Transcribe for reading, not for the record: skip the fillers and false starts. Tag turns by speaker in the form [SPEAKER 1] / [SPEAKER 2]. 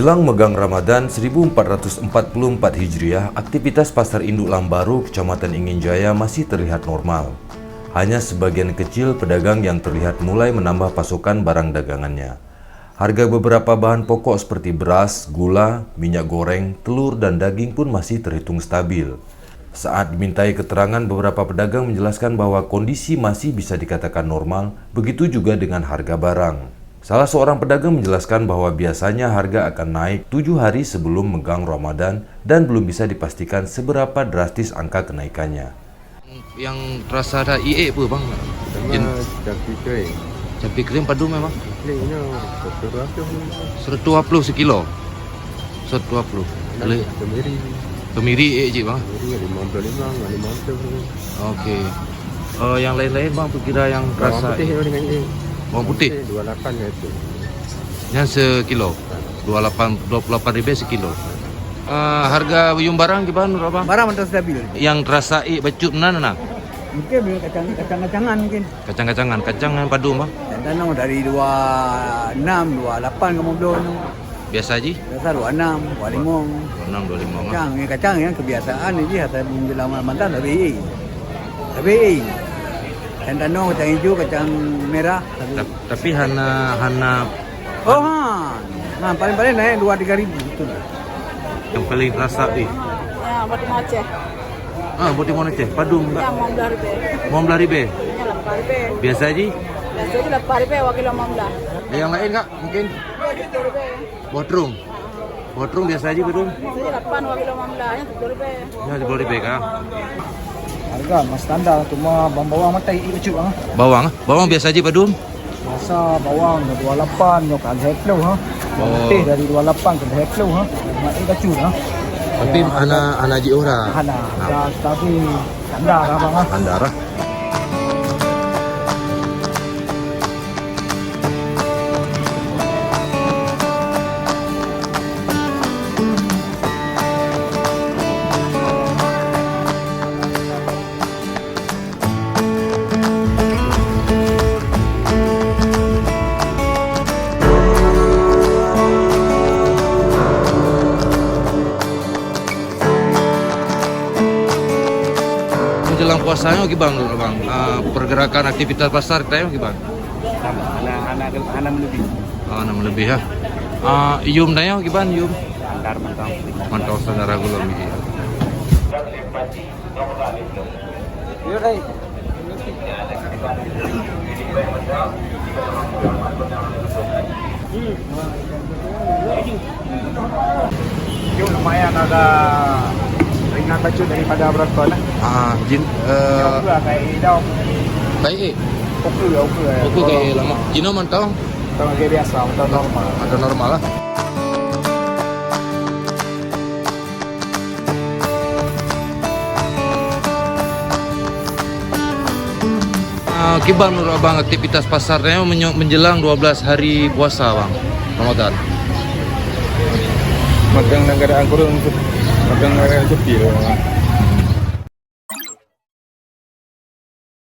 [SPEAKER 1] Menjelang megang Ramadan 1444 Hijriah, aktivitas Pasar Induk Lambaru, Kecamatan Inginjaya masih terlihat normal. Hanya sebagian kecil pedagang yang terlihat mulai menambah pasokan barang dagangannya. Harga beberapa bahan pokok seperti beras, gula, minyak goreng, telur, dan daging pun masih terhitung stabil. Saat dimintai keterangan, beberapa pedagang menjelaskan bahwa kondisi masih bisa dikatakan normal, begitu juga dengan harga barang. Salah seorang pedagang menjelaskan bahwa biasanya harga akan naik 7 hari sebelum megang Ramadan dan belum bisa dipastikan seberapa drastis angka kenaikannya. Yang terasa ada IE apa bang? Cabai kering padu memang? 120 sekilo. 120. Kemiri IE je bang? Oke. Yang lain-lain bang, kira yang terasa bawang putih
[SPEAKER 2] 28 ya itu.
[SPEAKER 1] yang sekilo 28 ribu sekilo. Harga uyum barang gimana bang?
[SPEAKER 2] Barang mentah stabil.
[SPEAKER 1] Yang terasa becut mana?
[SPEAKER 2] Mungkin kacang-kacangan mungkin.
[SPEAKER 1] Kacang padu bang.
[SPEAKER 2] Dan dari 26, 28 kamu belum.
[SPEAKER 1] Biasa aja.
[SPEAKER 2] Biasa 26, 25.
[SPEAKER 1] 625
[SPEAKER 2] Kacang, kacang yang kebiasaan ini hatta menjelang Ramadan lebih. Dan tanong kacang hijau, kacang merah.
[SPEAKER 1] Tapi hana
[SPEAKER 2] Paling-paling naik 2-3 ribu betul.
[SPEAKER 1] yang paling terasa
[SPEAKER 3] Ya, boti Aceh.
[SPEAKER 1] Boti Aceh padu enggak?
[SPEAKER 3] Ya, mau belah ribe.
[SPEAKER 1] Mau belah ribe.
[SPEAKER 3] Ya, 8 ribe.
[SPEAKER 1] Biasa aja.
[SPEAKER 3] Biasa aja 8 ribe, wakil mau belah.
[SPEAKER 1] Yang lain enggak? Mungkin
[SPEAKER 3] Ya, 10 ribe.
[SPEAKER 1] Botrung biasa aja bedung.
[SPEAKER 3] Biasanya 8, wakil mau belah. Ya, 10 ribe.
[SPEAKER 1] Ya 10 ribu kah?
[SPEAKER 2] Harga mas standar cuma bawang mata ibu ah.
[SPEAKER 1] Bawang biasa aja bedung.
[SPEAKER 2] Masa bawang 28 yo kan heklo ha. Teh dari 28 ke heklo ha. Mak kacu ha.
[SPEAKER 1] Tapi anak ji ora.
[SPEAKER 2] Tapi standar ha bang ha.
[SPEAKER 1] Andara. Menjelang puasanya gimana bang? Pergerakan aktivitas pasar kita gimana?
[SPEAKER 2] Anak lebih.
[SPEAKER 1] Enam lebih ya. Ium nanya gimana ium?
[SPEAKER 2] Standar
[SPEAKER 1] Mantau standar gula ini.
[SPEAKER 2] Yo dai. Yo lumayan agak ringan baju daripada berat lah. Kayak daun.
[SPEAKER 1] Baik.
[SPEAKER 2] Oke.
[SPEAKER 1] Kayak lama. Jino mantau.
[SPEAKER 2] Kalau kayak biasa, atau normal.
[SPEAKER 1] Ada normal lah. Gimana menurut abang aktivitas pasarnya menjelang 12 hari puasa bang Ramadan?
[SPEAKER 2] Magang negara angkur untuk magang negara sepi.